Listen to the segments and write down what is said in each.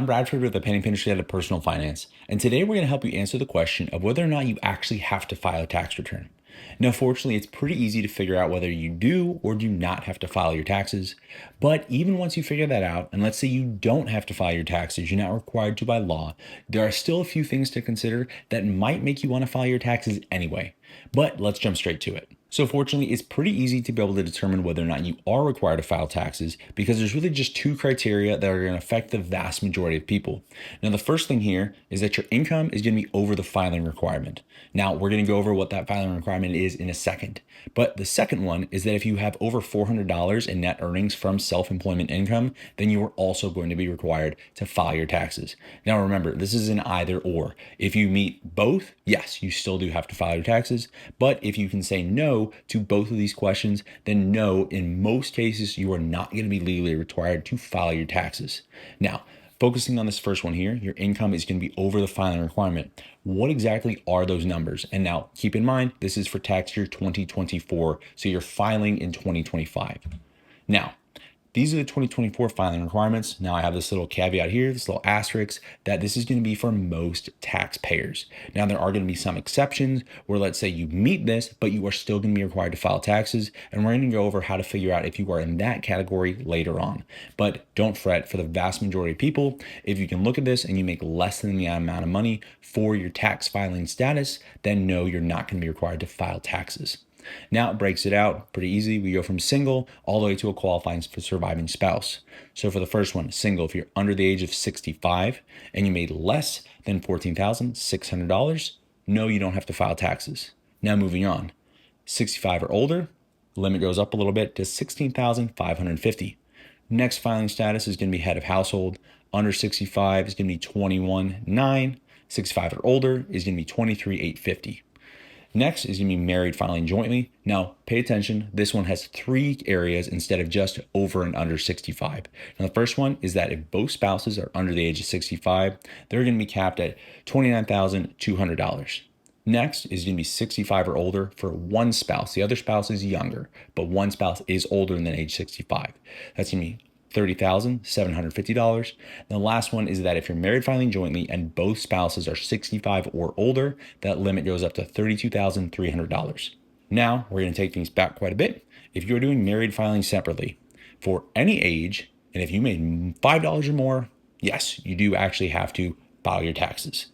I'm Bradford with the Penny Pinch of Personal Finance, and today we're going to help you answer the question of whether or not you actually have to file a tax return. Now, fortunately, it's pretty easy to figure out whether you do or do not have to file your taxes, but even once you figure that out, and let's say you don't have to file your taxes, you're not required to by law, there are still a few things to consider that might make you want to file your taxes anyway. But let's jump straight to it. So fortunately, it's pretty easy to be able to determine whether or not you are required to file taxes because there's really just two criteria that are going to affect the vast majority of people. Now, the first thing here is that your income is going to be over the filing requirement. Now, we're going to go over what that filing requirement is in a second. But the second one is that if you have over $400 in net earnings from self-employment income, then you are also going to be required to file your taxes. Now, remember, this is an either or. If you meet both, yes, you still do have to file your taxes. But if you can say no to both of these questions, then no, in most cases, you are not going to be legally required to file your taxes. Now, focusing on this first one here, your income is going to be over the filing requirement. What exactly are those numbers? And now keep in mind, this is for tax year 2024, so you're filing in 2025. Now, these are the 2024 filing requirements. Now I have this little caveat here, this little asterisk, that this is going to be for most taxpayers. Now there are going to be some exceptions where let's say you meet this, but you are still going to be required to file taxes. And we're going to go over how to figure out if you are in that category later on. But don't fret, for the vast majority of people, if you can look at this and you make less than the amount of money for your tax filing status, then no, you're not going to be required to file taxes. Now it breaks it out pretty easy. We go from single all the way to a qualifying for surviving spouse. So for the first one, single, if you're under the age of 65 and you made less than $14,600, no, you don't have to file taxes. Now moving on, 65 or older, limit goes up a little bit to $16,550. Next filing status is going to be head of household. Under 65 is going to be 21,900. 65 or older is going to be 23,850. Next is going to be married filing jointly. Now, pay attention. This one has three areas instead of just over and under 65. Now, the first one is that if both spouses are under the age of 65, they're going to be capped at $29,200. Next is going to be 65 or older for one spouse. The other spouse is younger, but one spouse is older than age 65. That's going to be $30,750. The last one is that if you're married filing jointly and both spouses are 65 or older, that limit goes up to $32,300. Now, we're going to take things back quite a bit. If you're doing married filing separately for any age, and if you made $5 or more, yes, you do actually have to file your taxes.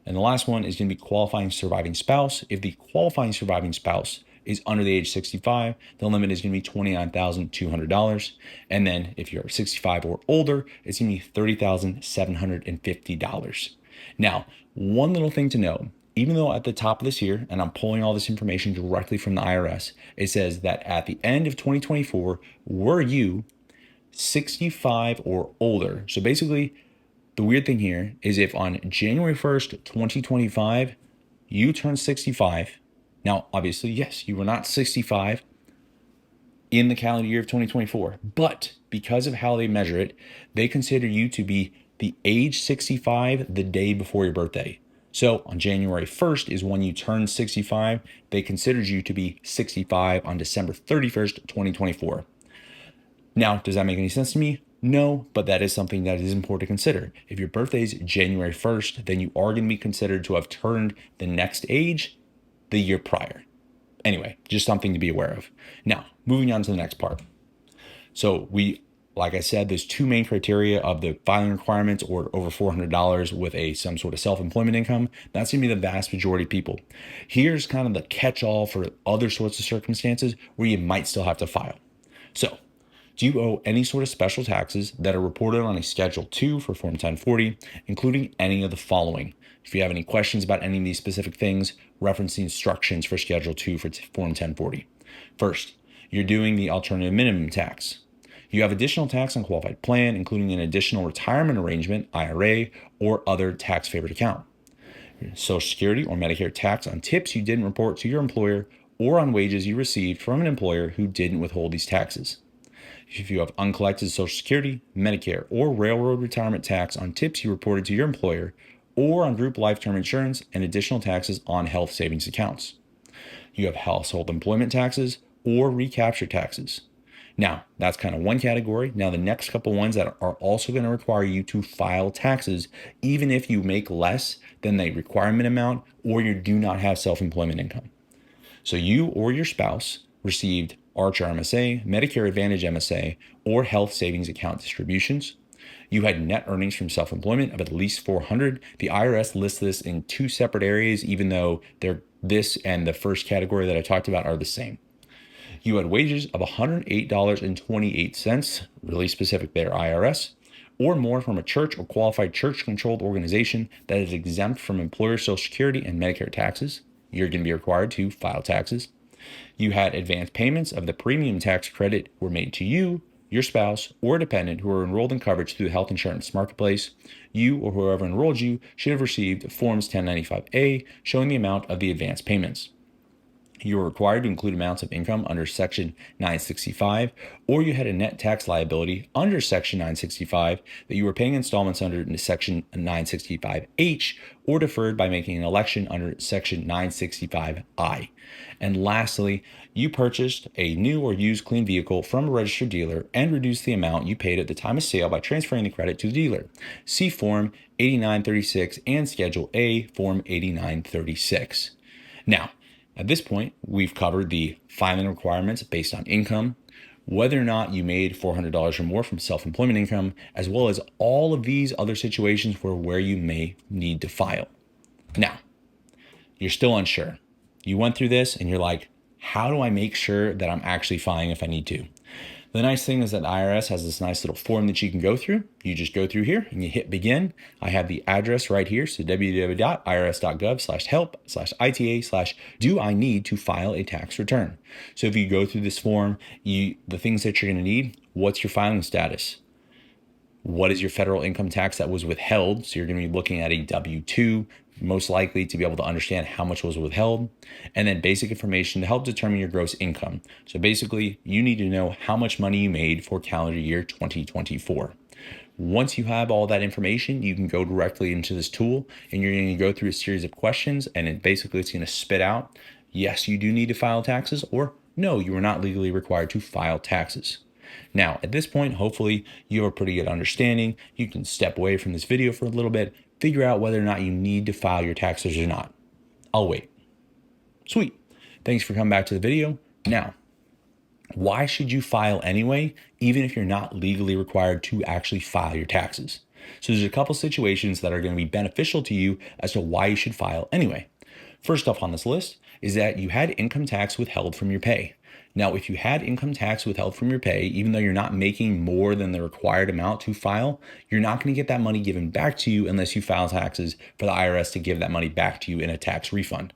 And the last one is going to be qualifying surviving spouse. If the qualifying surviving spouse is under the age 65, the limit is going to be $29,200. And then if you're 65 or older, it's going to be $30,750. Now, one little thing to know, even though at the top of this year, and I'm pulling all this information directly from the IRS, it says that at the end of 2024, were you 65 or older? So basically, the weird thing here is if on January 1st, 2025, you turn 65. Now, obviously, yes, you were not 65 in the calendar year of 2024, but because of how they measure it, they consider you to be the age 65 the day before your birthday. So on January 1st is when you turn 65. They considered you to be 65 on December 31st, 2024. Now, does that make any sense to me? No, but that is something that is important to consider. If your birthday is January 1st, then you are going to be considered to have turned the next age the year prior. Anyway, just something to be aware of. Now, moving on to the next part. So like I said, there's two main criteria of the filing requirements or over $400 with some sort of self-employment income. That's going to be the vast majority of people. Here's kind of the catch-all for other sorts of circumstances where you might still have to file. So, do you owe any sort of special taxes that are reported on a Schedule 2 for Form 1040, including any of the following? If you have any questions about any of these specific things, reference the instructions for Schedule 2 for Form 1040. First, you're doing the alternative minimum tax. You have additional tax on qualified plan, including an additional retirement arrangement, IRA, or other tax favored account. Social Security or Medicare tax on tips you didn't report to your employer or on wages you received from an employer who didn't withhold these taxes. If you have uncollected Social Security, Medicare, or railroad retirement tax on tips you reported to your employer, or on group life term insurance and additional taxes on health savings accounts. You have household employment taxes or recapture taxes. Now, that's kind of one category. Now, the next couple ones that are also going to require you to file taxes, even if you make less than the requirement amount or you do not have self-employment income. So you or your spouse received Archer MSA, Medicare Advantage MSA, or health savings account distributions. You had net earnings from self-employment of at least 400. The IRS lists this in two separate areas, even though this and the first category that I talked about are the same. You had wages of $108.28, really specific there, IRS, or more from a church or qualified church-controlled organization that is exempt from employer Social Security and Medicare taxes. You're going to be required to file taxes. You had advance payments of the premium tax credit were made to you, your spouse, or a dependent who are enrolled in coverage through the health insurance marketplace. You or whoever enrolled you should have received Forms 1095A showing the amount of the advance payments. You were required to include amounts of income under Section 965, or you had a net tax liability under Section 965 that you were paying installments under Section 965H, or deferred by making an election under Section 965I. And lastly, you purchased a new or used clean vehicle from a registered dealer and reduced the amount you paid at the time of sale by transferring the credit to the dealer. See Form 8936 and Schedule A, Form 8936. Now, at this point, we've covered the filing requirements based on income, whether or not you made $400 or more from self-employment income, as well as all of these other situations where you may need to file. Now, you're still unsure. You went through this and you're like, how do I make sure that I'm actually filing if I need to? The nice thing is that IRS has this nice little form that you can go through. You just go through here and you hit begin. I have the address right here. So www.irs.gov/help/ITA/do I need to file a tax return? So if you go through this form, the things that you're going to need, what's your filing status? What is your federal income tax that was withheld? So you're going to be looking at a W-2, most likely to be able to understand how much was withheld, and then basic information to help determine your gross income. So basically, you need to know how much money you made for calendar year 2024. Once you have all that information, you can go directly into this tool and you're going to go through a series of questions, and it's going to spit out, yes, you do need to file taxes, or no, you are not legally required to file taxes. Now, at this point, hopefully you have a pretty good understanding. You can step away from this video for a little bit, figure out whether or not you need to file your taxes or not. I'll wait. Sweet. Thanks for coming back to the video. Now, why should you file anyway, even if you're not legally required to actually file your taxes? So there's a couple situations that are going to be beneficial to you as to why you should file anyway. First off on this list is that you had income tax withheld from your pay. Now, if you had income tax withheld from your pay, even though you're not making more than the required amount to file, you're not going to get that money given back to you unless you file taxes for the IRS to give that money back to you in a tax refund.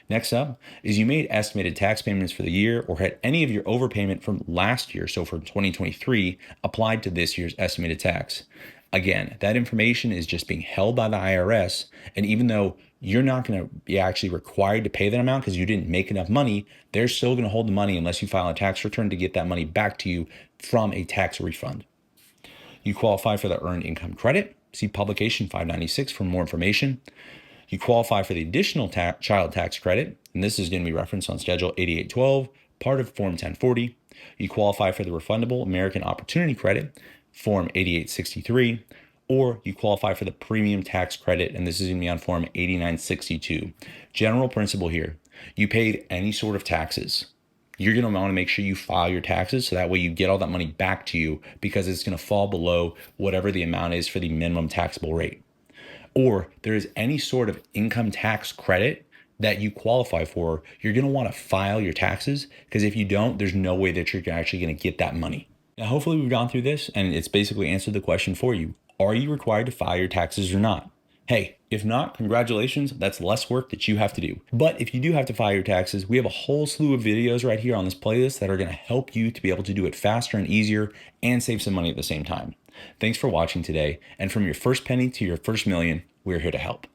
Next up is you made estimated tax payments for the year or had any of your overpayment from last year, so for 2023, applied to this year's estimated tax. Again, that information is just being held by the IRS, and even though you're not going to be actually required to pay that amount because you didn't make enough money, they're still going to hold the money unless you file a tax return to get that money back to you from a tax refund. You qualify for the Earned Income Credit. See Publication 596 for more information. You qualify for the additional child tax credit, and this is going to be referenced on Schedule 8812, part of Form 1040. You qualify for the Refundable American Opportunity Credit, Form 8863, or you qualify for the Premium Tax Credit, and this is going to be on Form 8962. General principle here, you paid any sort of taxes. You're going to want to make sure you file your taxes so that way you get all that money back to you because it's going to fall below whatever the amount is for the minimum taxable rate. Or there is any sort of income tax credit that you qualify for, you're going to want to file your taxes because if you don't, there's no way that you're actually going to get that money. Now, hopefully we've gone through this and it's basically answered the question for you. Are you required to file your taxes or not? Hey, if not, congratulations, that's less work that you have to do. But if you do have to file your taxes, we have a whole slew of videos right here on this playlist that are going to help you to be able to do it faster and easier and save some money at the same time. Thanks for watching today, and from your first penny to your first million, we're here to help.